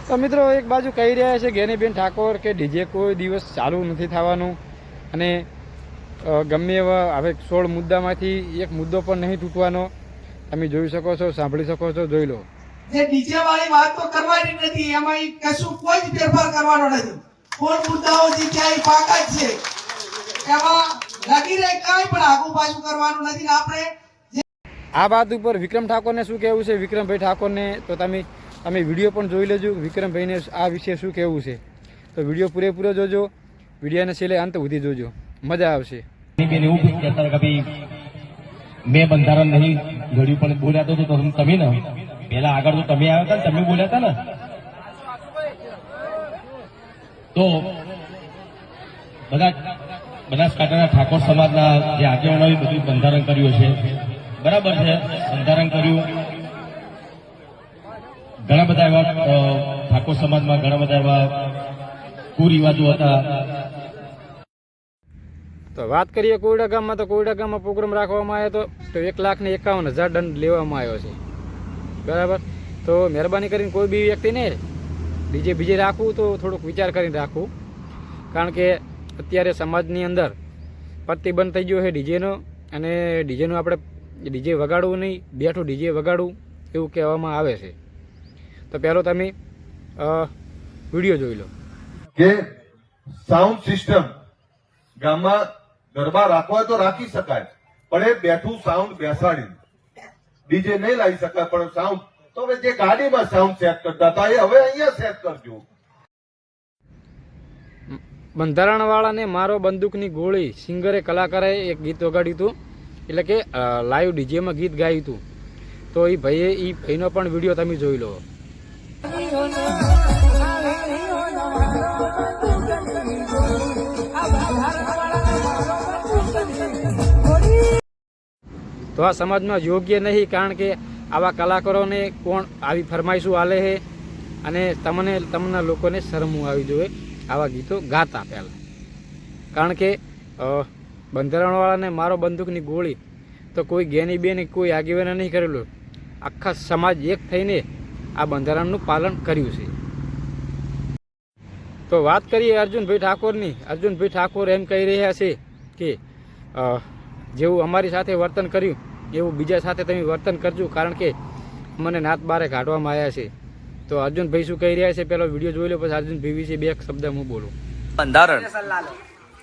તો મિત્રો એક બાજુ કહી રહ્યા છે જ્ઞાનીબેન ઠાકોર કે ડીજે કોઈ દિવસ ચાલુ નથી થવાનું અને ગમે એવા હવે 16 મુદ્દામાંથી એક મુદ્દો પણ નહીં તૂટવાનો. તમે જોઈ શકો છો, સાંભળી શકો છો, જોઈ લો. જે ડીજે વાળી વાત તો કરવાની નથી, એમાં કશું કોઈ જ ફેરફાર કરવાનો નથી. કોઈ મુદ્દાઓ જે ક્યાંય પાકા જ છે એમાં લગી રહે, કાંઈ પણ આગુ પાછું કરવાનું નથી. આપણે આ વાત ઉપર વિક્રમ ઠાકોરને શું કહેવું છે, વિક્રમભાઈ ઠાકોરને, તો તમે વિડીયો પણ જોઈ લેજો. વિક્રમભાઈને આ વિશે શું કહેવું છે, તો વિડીયો પૂરેપૂરો જોજો, વિડીયોને છેલ્લે અંત સુધી જોજો, મજા આવશે. મેં બંધારણ નહીં ઘડ્યું પણ બોલ્યા તો તમે ને પેલા આગળ તો તમે આવ્યા હતા, તમે બોલ્યા હતા ને. તો બનાસકાંઠાના ઠાકોર સમાજના જે આગેવાનોએ બધું બંધારણ કર્યું છે, બરાબર છે. બંધારણ કર્યું, ઘણા બધા એવા ઠાકોર સમાજમાં ઘણા બધા એવા કુરિવાજો હતા. તો વાત કરીએ કોયડા ગામમાં, તો કોયડા ગામમાં પ્રોગ્રામ રાખવામાં આવ્યો તો 1,51,000 દંડ લેવામાં આવ્યો છે, બરાબર. તો મહેરબાની કરીને કોઈ બી વ્યક્તિને ડીજે બીજે રાખવું તો થોડુંક વિચાર કરીને રાખવું, કારણ કે અત્યારે સમાજની અંદર પ્રતિબંધ થઈ ગયો છે ડીજેનો, અને ડીજેનું આપણે ડીજે વગાડવું નહીં, બેઠું ડીજે વગાડવું એવું કહેવામાં આવે છે. તો પહેલો તમે વિડીયો જોઈ લો કે સાઉન્ડ સિસ્ટમ ગામમાં ગરબા રાખવા તો રાખી શકાય, પણ એ બેઠું સાઉન્ડ બેસાડી ડીજે નહીં લાવી શકાય. પણ સાઉન્ડ તો હવે જે ગાડીમાં સાઉન્ડ સેટ કરતા હતા એ હવે અહીંયા સેટ કરજો. બંધારણવાળાને મારો બંદૂકની ગોળી સિંગરે કલાકારે એક ગીત વગાડ્યું હતું, એટલે કે લાઈવ ડીજેમાં ગીત ગાયું હતું. તો એ ભાઈનો પણ વિડીયો તમે જોઈ લો. તો આ સમાજમાં યોગ્ય નહીં, કારણ કે આવા કલાકારોને કોણ આવી ફરમાઈશું આલે છે, અને તમને લોકોને શરમું આવી જોઈએ આવા ગીતો ગાતા પહેલાં. કારણ કે બંધારણવાળાને મારો બંદૂકની ગોળી તો કોઈ જ્ઞાનીબેન કોઈ આગેવાને નહીં કરેલું, આખા સમાજ એક થઈને આ બંધારણનું પાલન કર્યું છે. તો વાત કરીએ અર્જુનભાઈ ઠાકોરની. અર્જુનભાઈ ઠાકોર એમ કહી રહ્યા છે કે જેવું અમારી સાથે વર્તન કર્યું એવું બીજા સાથે તમે વર્તન કરજો, કારણ કે મને નાત બારે કાઢવામાં આવ્યા છે. તો અર્જુનભાઈ શું કહી રહ્યા છે પહેલો વિડીયો જોઈ લો, પછી અર્જુનભાઈ વિશે બે શબ્દ હું બોલું. બંધારણ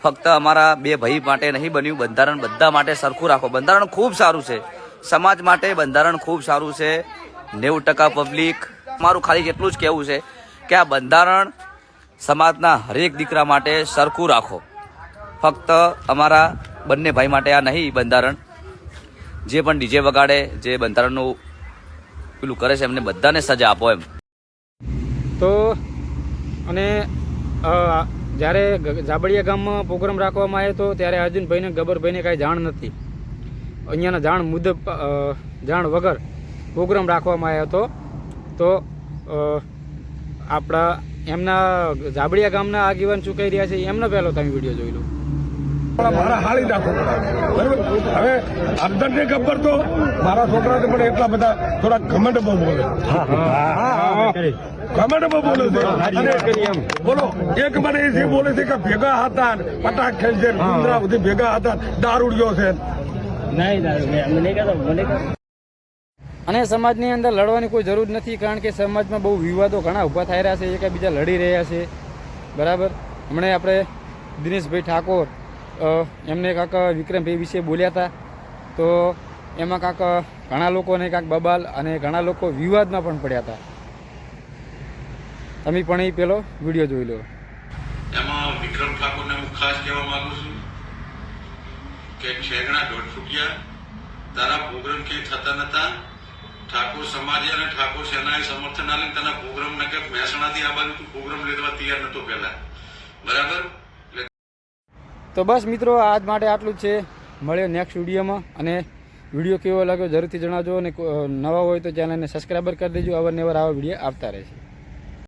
ફક્ત અમારા બે ભાઈ માટે નહીં બન્યું, બંધારણ બધા માટે સરખું રાખો. બંધારણ ખૂબ સારું છે, સમાજ માટે બંધારણ ખૂબ સારું છે. 90% પબ્લિક, મારું ખાલી એટલું જ કહેવું છે કે આ બંધારણ સમાજના હરેક દીકરા માટે સરખું રાખો. ફક્ત અમારા બંને ભાઈ માટે આ નહીં બંધારણ. જે પણ ડીજે વગાડે, જે બંધારણનું પેલું કરે છે, એમને બધાને સજા આપો એમ. તો અને જ્યારે જાબડિયા ગામમાં પ્રોગ્રામ રાખવામાં આવ્યો હતો ત્યારે અર્જુનભાઈને ગબ્બરભાઈને કાંઈ જાણ નથી. અહીંયાના જાણ વગર પ્રોગ્રામ રાખવામાં આવ્યો હતો. તો આપણા એમના જાબડિયા ગામના આગેવાન શું કહી રહ્યા છે એમનો પહેલો તમે વિડીયો જોઈ લો. મારા હાળી નાખો બરાબર. હવે અર્જન ને ગબ્બર તો મારા છોકરા પણ એટલા બધા થોડા ઘમંડ બહુ બોલે, ઘમંડ બહુ બોલે છે. બોલો એક મને એ બોલે છે કે ભેગા હતા, પટાક ખેલ છે, ડુંગરા બધી ભેગા હતા, દારૂડિયો છે. અને સમાજની અંદર લડવાની કોઈ જરૂર નથી, કારણ કે સમાજમાં બહુ વિવાદો ઘણા ઊભા થઈ રહ્યા છે, એકબીજા લડી રહ્યા છે, બરાબર. હમણાં આપણે દિનેશભાઈ ઠાકોર એમને કાંક વિક્રમભાઈ વિશે બોલ્યા હતા, તો એમાં કાંક ઘણા લોકોને કાંક બબાલ અને ઘણા લોકો વિવાદમાં પણ પડ્યા હતા. તમે પણ એ પેલો વિડીયો જોઈ લો. એમાં વિક્રમ ઠાકોરને હું ખાસ કહેવા માંગુ છું કે ઠેગણા 1.5 ફૂટિયા તારા પ્રોગ્રામ કે થતા નતા. ઠાકોર સમાજે અને ઠાકોર સેનાએ સમર્થન આલીને તેના પ્રોગ્રામ ને કે મહેસાણાથી આ બાજુ તું પ્રોગ્રામ લેવા તૈયાર નતો પહેલા, બરાબર. તો બસ મિત્રો, આજ માટે આટલું જ છે. મળ્યો નેક્સ્ટ વિડીયોમાં, અને વિડીયો કેવો લાગ્યો જરૂરથી જણાવજો, અને નવા હોય તો ચેનલને સબસ્ક્રાઈબર કરી દેજો. અવારનવાર આવા વિડીયો આવતા રહેશે.